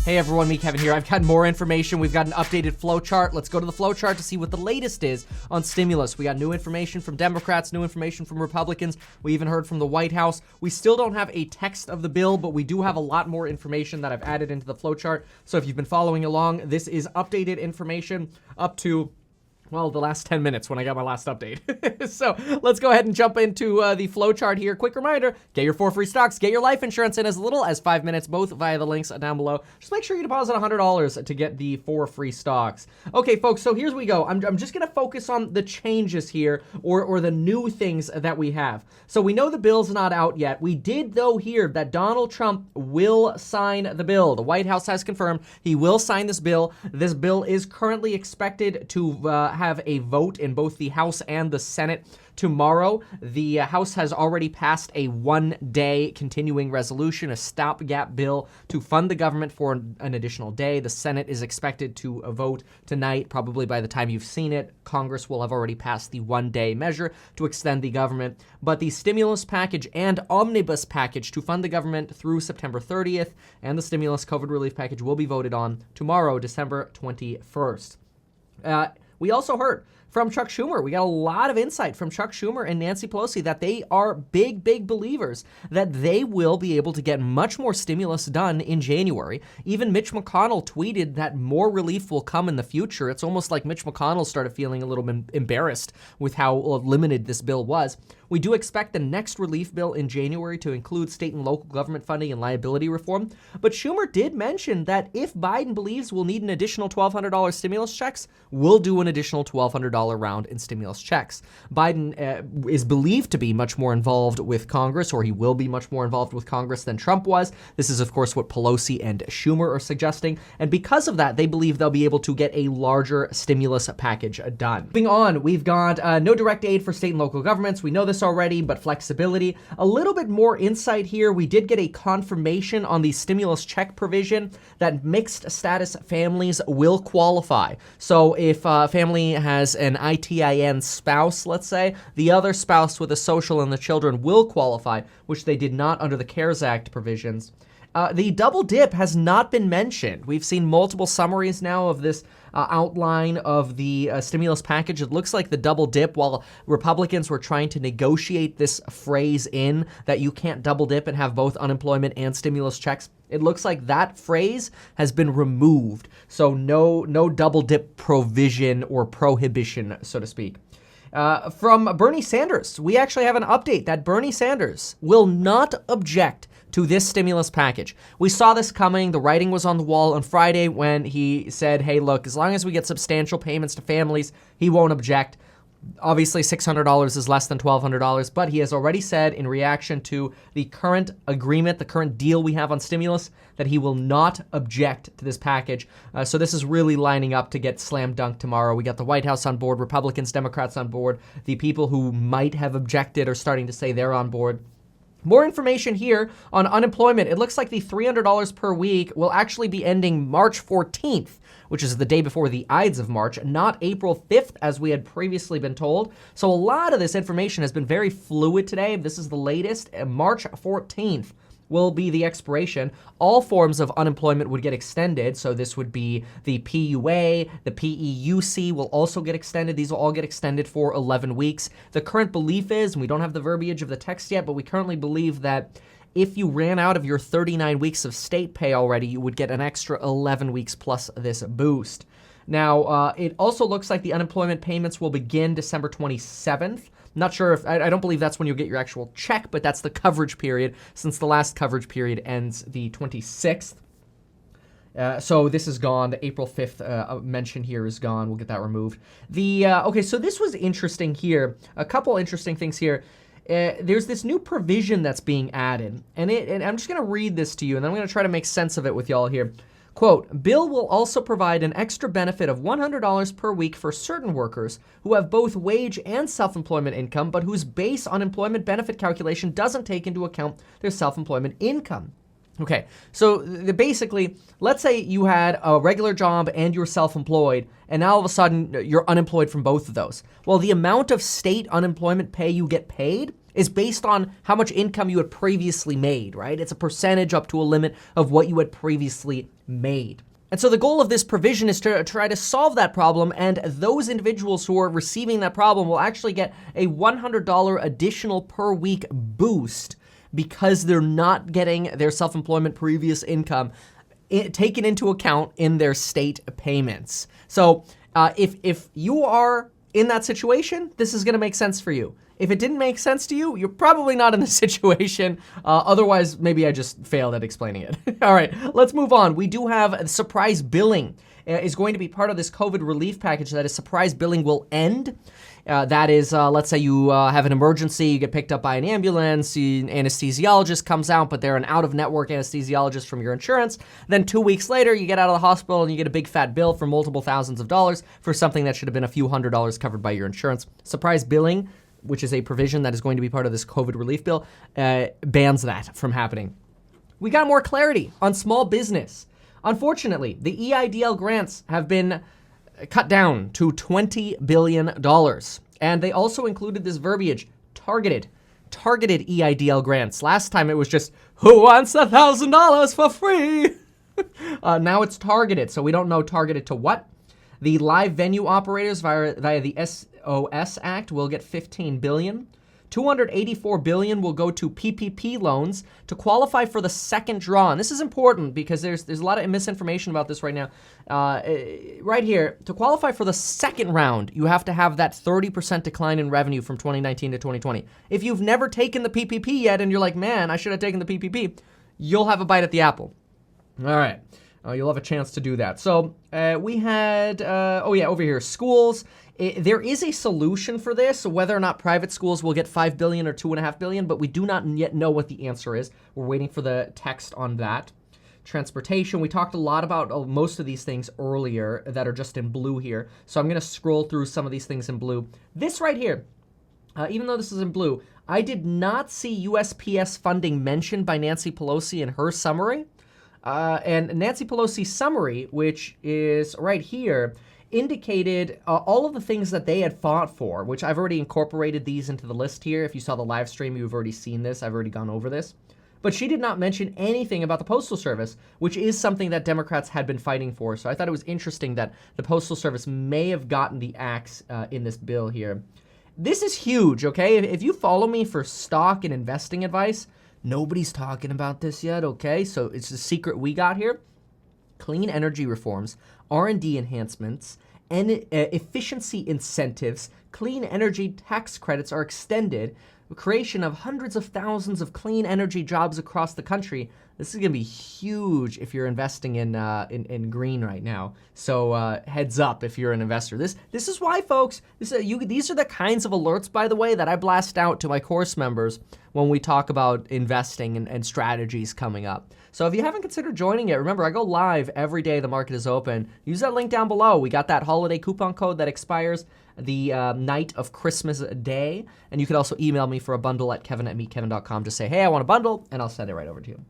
Hey everyone, me Kevin here. I've got more information. We've got an updated flow chart. Let's go to the flow chart to see what the latest is on stimulus. We got new information from Democrats, new information from Republicans. We even heard from the White House. We still don't have a text of the bill, but we do have a lot more information that I've added into the flow chart. So if you've been following along, this is updated information up to, well, the last 10 minutes when I got my last update. So let's go ahead and jump into the flow chart here. Quick reminder, get your 4 free stocks, get your life insurance in as little as 5 minutes, both via the links down below. Just make sure you deposit $100 to get the 4 free stocks. Okay, folks, so here's we go. I'm just going to focus on the changes here or the new things that we have. So we know the bill's not out yet. We did, though, hear that Donald Trump will sign the bill. The White House has confirmed he will sign this bill. This bill is currently expected to have a vote in both the House and the Senate tomorrow. The House has already passed a 1-day continuing resolution, a stopgap bill to fund the government for an additional day. The Senate is expected to vote tonight. Probably by the time you've seen it, Congress will have already passed the 1-day measure to extend the government. But the stimulus package and omnibus package to fund the government through September 30th and the stimulus COVID relief package will be voted on tomorrow, December 21st. We also heard from Chuck Schumer. We got a lot of insight from Chuck Schumer and Nancy Pelosi that they are big believers that they will be able to get much more stimulus done in January. Even Mitch McConnell tweeted that more relief will come in the future. It's almost like Mitch McConnell started feeling a little bit embarrassed with how limited this bill was. We do expect the next relief bill in January to include state and local government funding and liability reform. But Schumer did mention that if Biden believes we'll need an additional $1,200 stimulus checks, we'll do an additional $1,200 round in stimulus checks. Biden is believed to be much more involved with Congress, or he will be much more involved with Congress than Trump was. This is, of course, what Pelosi and Schumer are suggesting. And because of that, they believe they'll be able to get a larger stimulus package done. Moving on, we've got no direct aid for state and local governments. We know this already, but flexibility. A little bit more insight here. We did get a confirmation on the stimulus check provision that mixed status families will qualify. So if a family has an iTIN spouse, let's say, the other spouse with a social and the children will qualify, which they did not under the CARES Act provisions. The double dip has not been mentioned. We've seen multiple summaries now of this outline of the stimulus package. It looks like the double dip, while Republicans were trying to negotiate this phrase in that you can't double dip and have both unemployment and stimulus checks, it looks like that phrase has been removed. So no double dip provision or prohibition, so to speak. From Bernie Sanders, we actually have an update that Bernie Sanders will not object to this stimulus package. We saw this coming. The writing was on the wall on Friday when he said, hey, look, as long as we get substantial payments to families, he won't object. Obviously, $600 is less than $1,200, but he has already said in reaction to the current agreement, the current deal we have on stimulus, that he will not object to this package. So this is really lining up to get slam dunk tomorrow. We got the White House on board, Republicans, Democrats on board. The people who might have objected are starting to say they're on board. More information here on unemployment. It looks like the $300 per week will actually be ending March 14th, which is the day before the Ides of March, not April 5th, as we had previously been told. So a lot of this information has been very fluid today. This is the latest. March 14th will be the expiration. All forms of unemployment would get extended. So this would be the PUA, the PEUC will also get extended. These will all get extended for 11 weeks. The current belief is, and we don't have the verbiage of the text yet, but we currently believe that if you ran out of your 39 weeks of state pay already, you would get an extra 11 weeks plus this boost. Now, it also looks like the unemployment payments will begin December 27th. Not sure if, I don't believe that's when you'll get your actual check, but that's the coverage period, since the last coverage period ends the 26th. So this is gone. The April 5th mention here is gone. We'll get that removed. Okay, so this was interesting here. A couple interesting things here. There's this new provision that's being added, and I'm just going to read this to you, and then I'm going to try to make sense of it with y'all here. Quote, bill will also provide an extra benefit of $100 per week for certain workers who have both wage and self-employment income, but whose base unemployment benefit calculation doesn't take into account their self-employment income. Okay, so basically, let's say you had a regular job and you're self-employed, and now all of a sudden you're unemployed from both of those. Well, the amount of state unemployment pay you get paid is based on how much income you had previously made, right? It's a percentage up to a limit of what you had previously made. And so the goal of this provision is to try to solve that problem, and those individuals who are receiving that problem will actually get a $100 additional per week boost because they're not getting their self-employment previous income taken into account in their state payments. So if you are in that situation, this is going to make sense for you. If it didn't make sense to you, you're probably not in the situation. Otherwise, maybe I just failed at explaining it. All right, let's move on. We do have surprise billing is going to be part of this COVID relief package. That is, surprise billing will end. That is, let's say you have an emergency, you get picked up by an ambulance, an anesthesiologist comes out, but they're an out-of-network anesthesiologist from your insurance. Then 2 weeks later, you get out of the hospital and you get a big fat bill for multiple thousands of dollars for something that should have been a few $100s covered by your insurance. Surprise billing, which is a provision that is going to be part of this COVID relief bill, bans that from happening. We got more clarity on small business. Unfortunately, the EIDL grants have been cut down to $20 billion. And they also included this verbiage, targeted EIDL grants. Last time it was just, who wants $1,000 for free? Now it's targeted, so we don't know targeted to what. The live venue operators via the SOS Act will get $15 billion. $284 billion will go to PPP loans to qualify for the second draw. And this is important because there's a lot of misinformation about this right now. Right here, to qualify for the second round, you have to have that 30% decline in revenue from 2019 to 2020. If you've never taken the PPP yet and you're like, man, I should have taken the PPP, you'll have a bite at the apple. All right. You'll have a chance to do that. So we had, over here, schools. There is a solution for this, whether or not private schools will get $5 billion or $2.5 billion, but we do not yet know what the answer is. We're waiting for the text on that. Transportation, we talked a lot about most of these things earlier that are just in blue here. So I'm going to scroll through some of these things in blue. This right here, even though this is in blue, I did not see USPS funding mentioned by Nancy Pelosi in her summary. And Nancy Pelosi's summary, which is right here, indicated all of the things that they had fought for, which I've already incorporated these into the list here. If you saw the live stream, you've already seen this. I've already gone over this. But she did not mention anything about the Postal Service, which is something that Democrats had been fighting for. So I thought it was interesting that the Postal Service may have gotten the axe in this bill here. This is huge, okay? If you follow me for stock and investing advice, nobody's talking about this yet, okay? So it's a secret we got here. Clean energy reforms, R&D enhancements, and efficiency incentives, clean energy tax credits are extended, the creation of hundreds of thousands of clean energy jobs across the country. This is going to be huge if you're investing in green right now. So heads up if you're an investor. This is why, folks. These are the kinds of alerts, by the way, that I blast out to my course members when we talk about investing and strategies coming up. So if you haven't considered joining it, remember, I go live every day the market is open. Use that link down below. We got that holiday coupon code that expires the night of Christmas Day. And you could also email me for a bundle at kevin@meetkevin.com. Just say, hey, I want a bundle, and I'll send it right over to you.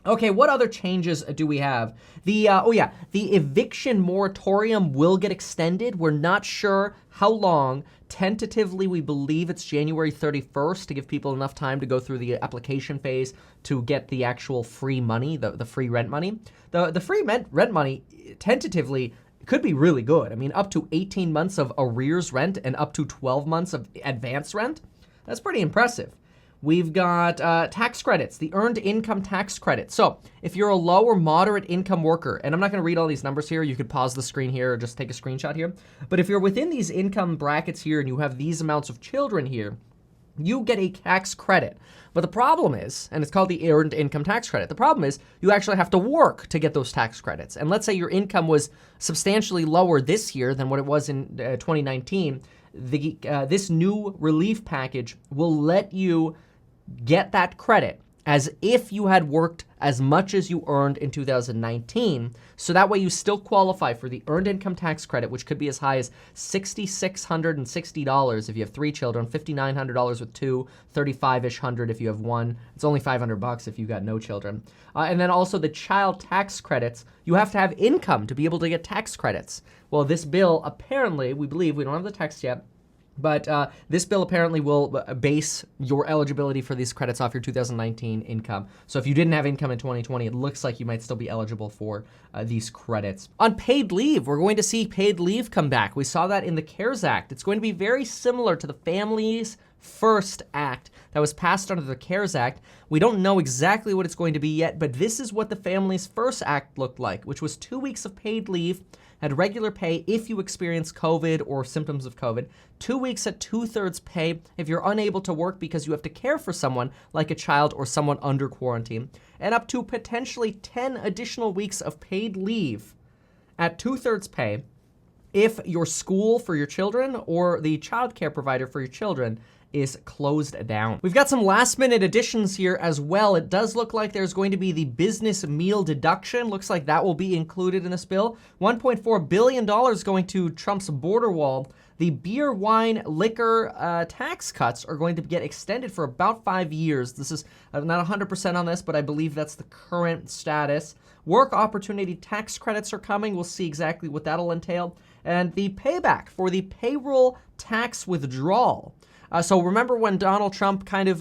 Okay, what other changes do we have? The eviction moratorium will get extended. We're not sure how long. Tentatively, we believe it's January 31st to give people enough time to go through the application phase to get the actual free money, the free rent money. The free rent money, tentatively, could be really good. I mean, up to 18 months of arrears rent and up to 12 months of advance rent. That's pretty impressive. We've got tax credits, the earned income tax credit. So if you're a low or moderate income worker, and I'm not going to read all these numbers here, you could pause the screen here or just take a screenshot here. But if you're within these income brackets here and you have these amounts of children here, you get a tax credit. But the problem is, and it's called the earned income tax credit, the problem is you actually have to work to get those tax credits. And let's say your income was substantially lower this year than what it was in 2019. This new relief package will let you get that credit as if you had worked as much as you earned in 2019. So that way you still qualify for the earned income tax credit, which could be as high as $6,660 if you have 3 children, $5,900 with 2, $35-ish hundred if you have 1. It's only $500 if you've got no children. And then also the child tax credits. You have to have income to be able to get tax credits. Well, this bill, apparently, we believe, we don't have the text yet, But this bill apparently will base your eligibility for these credits off your 2019 income. So if you didn't have income in 2020, it looks like you might still be eligible for these credits. On paid leave, we're going to see paid leave come back. We saw that in the CARES Act. It's going to be very similar to the Families First Act that was passed under the CARES Act. We don't know exactly what it's going to be yet, but this is what the Families First Act looked like, which was 2 weeks of paid leave at regular pay if you experience COVID or symptoms of COVID, 2 weeks at 2/3 pay if you're unable to work because you have to care for someone like a child or someone under quarantine, and up to potentially 10 additional weeks of paid leave at 2/3 pay if your school for your children or the child care provider for your children is closed down. We've got some last minute additions here as well. It does look like there's going to be the business meal deduction. Looks like that will be included in this bill. $1.4 billion going to Trump's border wall. The beer, wine, liquor tax cuts are going to get extended for about 5 years. This is not 100% on this, but I believe that's the current status. Work opportunity tax credits are coming. We'll see exactly what that'll entail. And the payback for the payroll tax withdrawal. So remember when Donald Trump kind of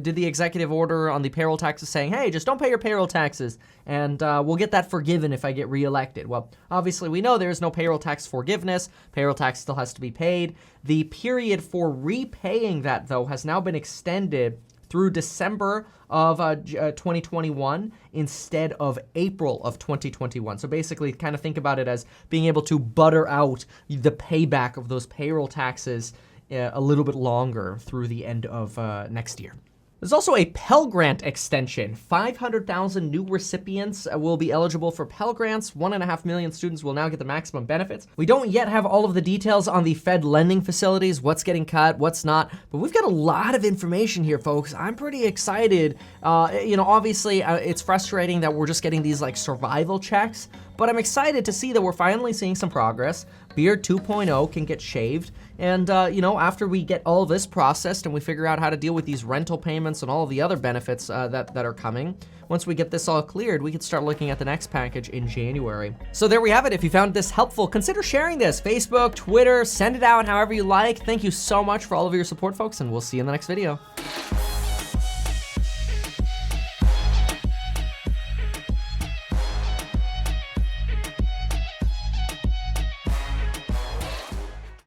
did the executive order on the payroll taxes saying, hey, just don't pay your payroll taxes and we'll get that forgiven if I get reelected. Well, obviously we know there is no payroll tax forgiveness. Payroll tax still has to be paid. The period for repaying that, though, has now been extended through December of 2021 instead of April of 2021. So basically kind of think about it as being able to butter out the payback of those payroll taxes a little bit longer through the end of next year. There's also a Pell Grant extension. 500,000 new recipients will be eligible for Pell Grants. 1.5 million students will now get the maximum benefits. We don't yet have all of the details on the Fed lending facilities, what's getting cut, what's not, but we've got a lot of information here, folks. I'm pretty excited. Obviously, it's frustrating that we're just getting these like survival checks, but I'm excited to see that we're finally seeing some progress. Beard 2.0 can get shaved. And, after we get all of this processed and we figure out how to deal with these rental payments and all of the other benefits that are coming, once we get this all cleared, we can start looking at the next package in January. So there we have it. If you found this helpful, consider sharing this. Facebook, Twitter, send it out however you like. Thank you so much for all of your support, folks, and we'll see you in the next video.